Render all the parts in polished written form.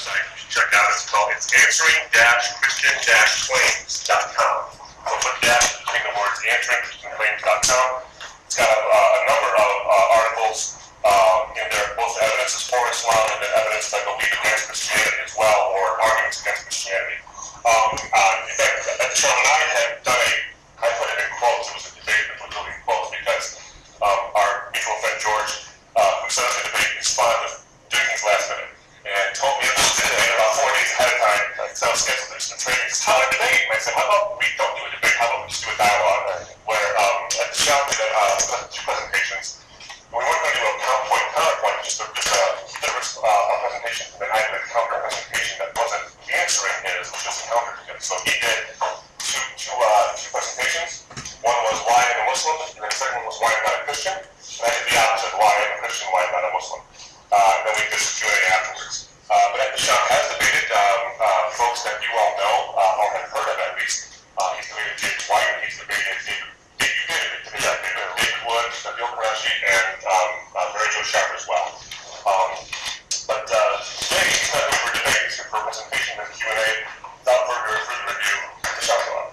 website you should check out. It's answering-christian-claims.com. So put dash between the words answering-christian-claims.com. It's got a number of articles in there, both evidence is for Islam and then evidence that believe against Christianity as well, or arguments against Christianity. In fact, Sean and I had done I put it in quotes, it was a debate that was really in quotes because our mutual friend George, who set up the debate, responded with doing things last minute and told me about 4 days ahead of time, because I was scheduled to do some training. He says, how about a debate? And I said, how about we don't do a debate, how about we just do a dialogue where at the shop we did two presentations. We weren't going to do a counterpoint, just a presentation, and then I did a counter presentation that wasn't answering his, which was a counter to him. So he did two presentations. One was why I'm a Muslim, and then the second one was why I'm not a Christian. And I did the opposite, why I'm a Christian, why I'm not a Muslim. Then we did some Q&A afterwards. But at the shop has debated folks that you all know, or have heard of at least. He's debated James White, and he's debated David Wood, Bill Qureshi, and Mary Jo Sharp as well. But today he's not doing for debate, he's for presentation and Q&A. Without further review, the shop go on.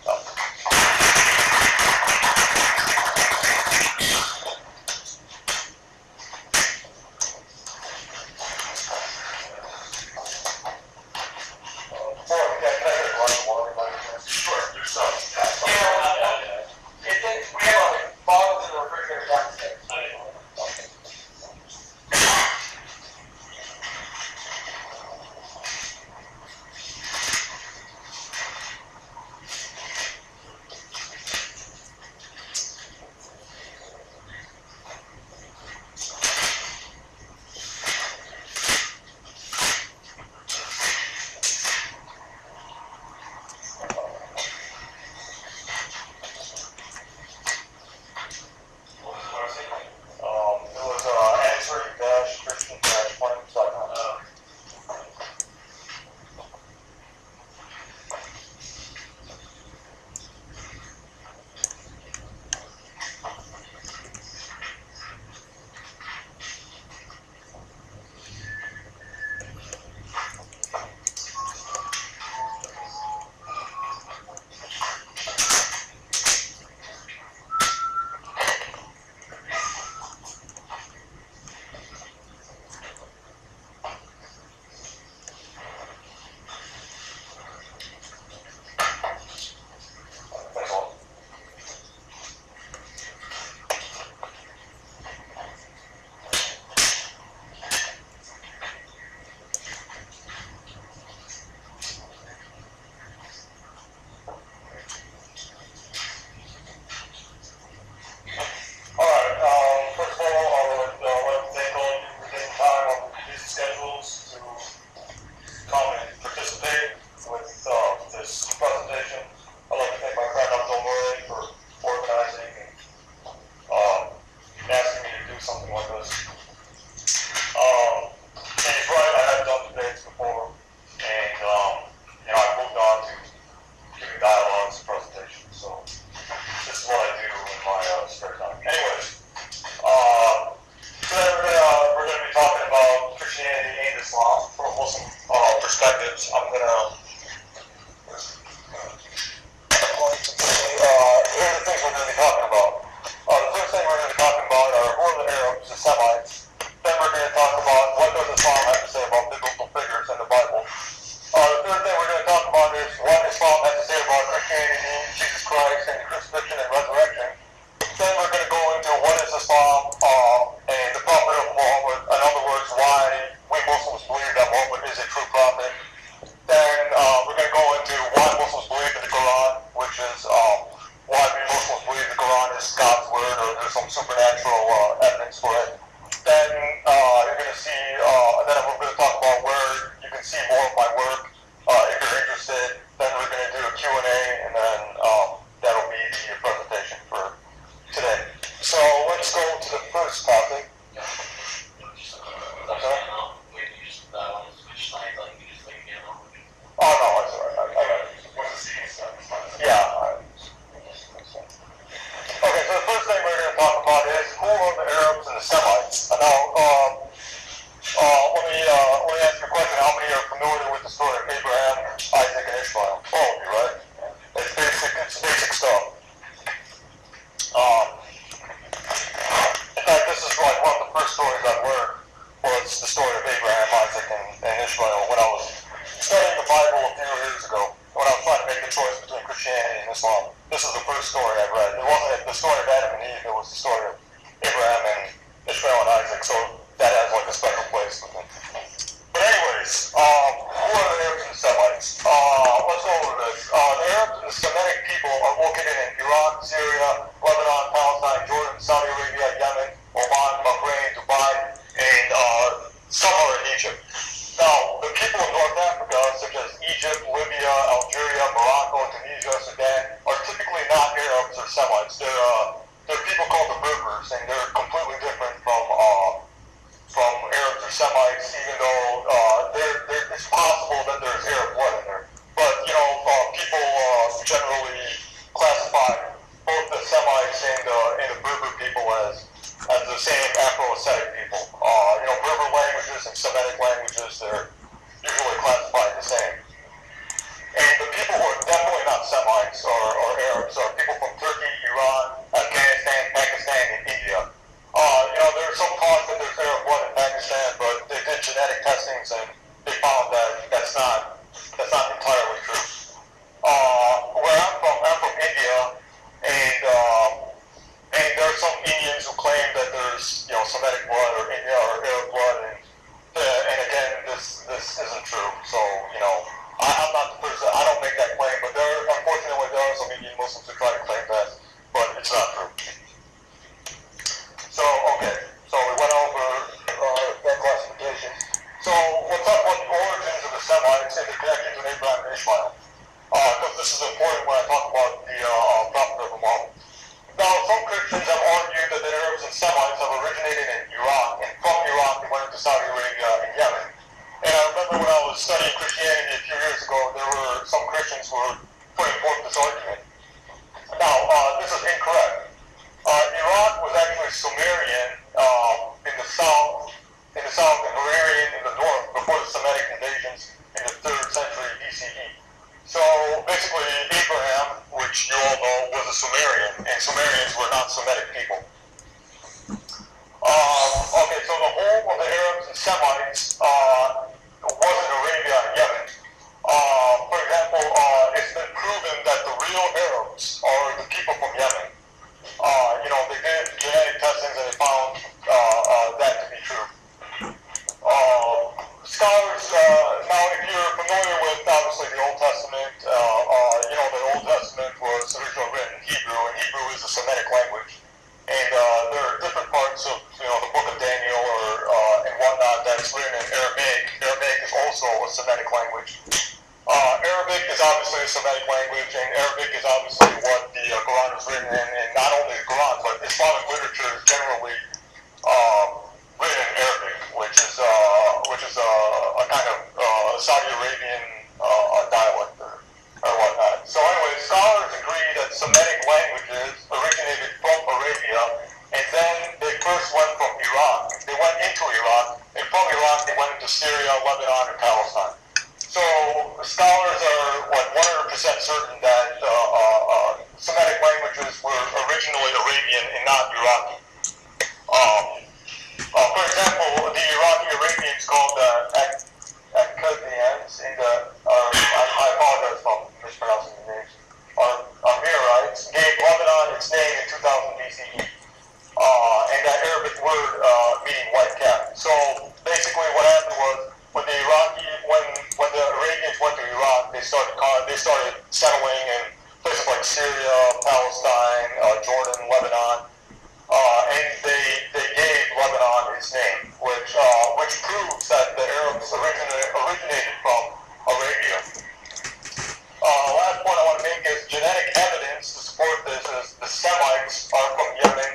Muslims believe that Muhammad is a true prophet. Then Ishmael when I was studying the Bible a few years ago, when I was trying to make a choice between Christianity and Islam. This is the first story I read. It wasn't the story of Adam and Eve, it was the story of Abraham and Ishmael and Isaac, so that has like a special place with me. But anyways, who are the Arabs and the Semites? Let's go over this. The Arabs and the Semitic people are located in Iraq, Syria, Lebanon, Palestine, Jordan, Saudi Arabia, Yemen, Oman, Bahrain, Dubai, and some are in Egypt. Now, the people in North Africa, such as Egypt, Libya, Algeria, Morocco, Tunisia, Sudan, are typically not Arabs or Semites. They're people called the Berbers, and they're completely different from Arabs or Semites, even though it's possible that there's Arab blood in there. But, people generally classify both the Semites and the Berber people as the same Afro-Ascetic people. Berber languages and Semitic languages, they're usually classified the same. And the people who are definitely not Semites or Arabs are people from Turkey, Iran, Afghanistan, Pakistan, and India. There's some talk that there's Arab blood in Pakistan, but they did genetic testings and they found that that's not entirely true. Where I'm from India, and there are some Indians who claim that there's Semitic blood or Arab blood, and again this isn't true. So I'm not the person. I don't make that claim, but unfortunately there are some Indian Muslims who try to claim that, but it's not true. So we went over that classification. So we'll talk about the origins of the Semites and the connection to Abraham and Ishmael, because this is important when I talk about the Prophet of Muhammad. Now, some Christians have argued that the Arabs and Semites have originated in Iraq, and from Iraq they went into Saudi Arabia and Yemen. And I remember when I was studying Christianity a few years ago, there were some Christians who were putting forth this argument. Now, this is incorrect. Iraq was actually Sumerian in the south, and Hararian in the north before the Semitic invasions in the 3rd century BCE. So basically, Abraham, which you all know, was a Sumerian, and Sumerians were not Semitic people. So the home of the Arabs and Semites wasn't Arabia and Yemen. For example, it's been proven that the real Arabs are the people from Yemen. They did genetic testings and they found that to be true. Scholars, now if you're familiar with, obviously, the Old Testament, the Old Testament was originally written in Hebrew, and Hebrew is a Semitic language. And there are different parts of, the book of Daniel and whatnot that's written in Aramaic. Aramaic is also a Semitic language. Arabic is obviously a Semitic language, and Arabic is obviously what the Quran is written in, and not only the Quran, but Islamic literature is generally written in Arabic, which is a kind of Saudi Arabian dialect or whatnot. So anyway, scholars agree that Semitic languages originated from Arabia, and then they first went from Iraq. They went into Iraq, and from Iraq they went into Syria, Lebanon, and Palestine. So scholars are 100% certain that Semitic languages were originally Arabian and not Iraqi. For example, the Iraqi-Arabians called Akkadians I apologize if I'm mispronouncing the names, Amirites, gave Lebanon its name in 2000 BCE. And that Arabic word meaning white cat. So basically what happened was when the Arabians went to Iraq, they started settling in places like Syria, Palestine, Jordan, Lebanon, and they gave Lebanon its name, which proves that the Arabs originated from Arabia. Last point I want to make is genetic evidence to support this is the Semites are from Yemen,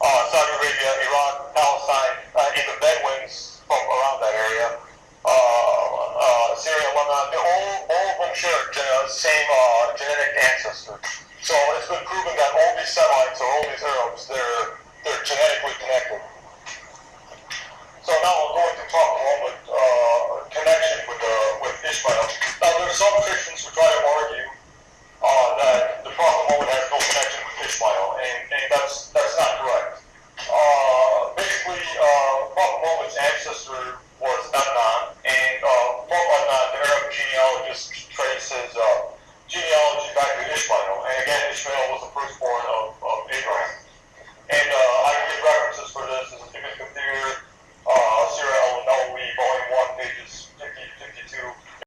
Saudi Arabia, Iraq, Palestine, and the Bedouins from around that area, Syria, Lebanon. All of them share the same genetic ancestor. So it's been proven that all these Semites or all these Arabs, they're genetically connected. So now we're going to talk a moment connection with Ishmael. Now there's some Christians who try to argue that the Prophet Muhammad has no connection with Ishmael, and that's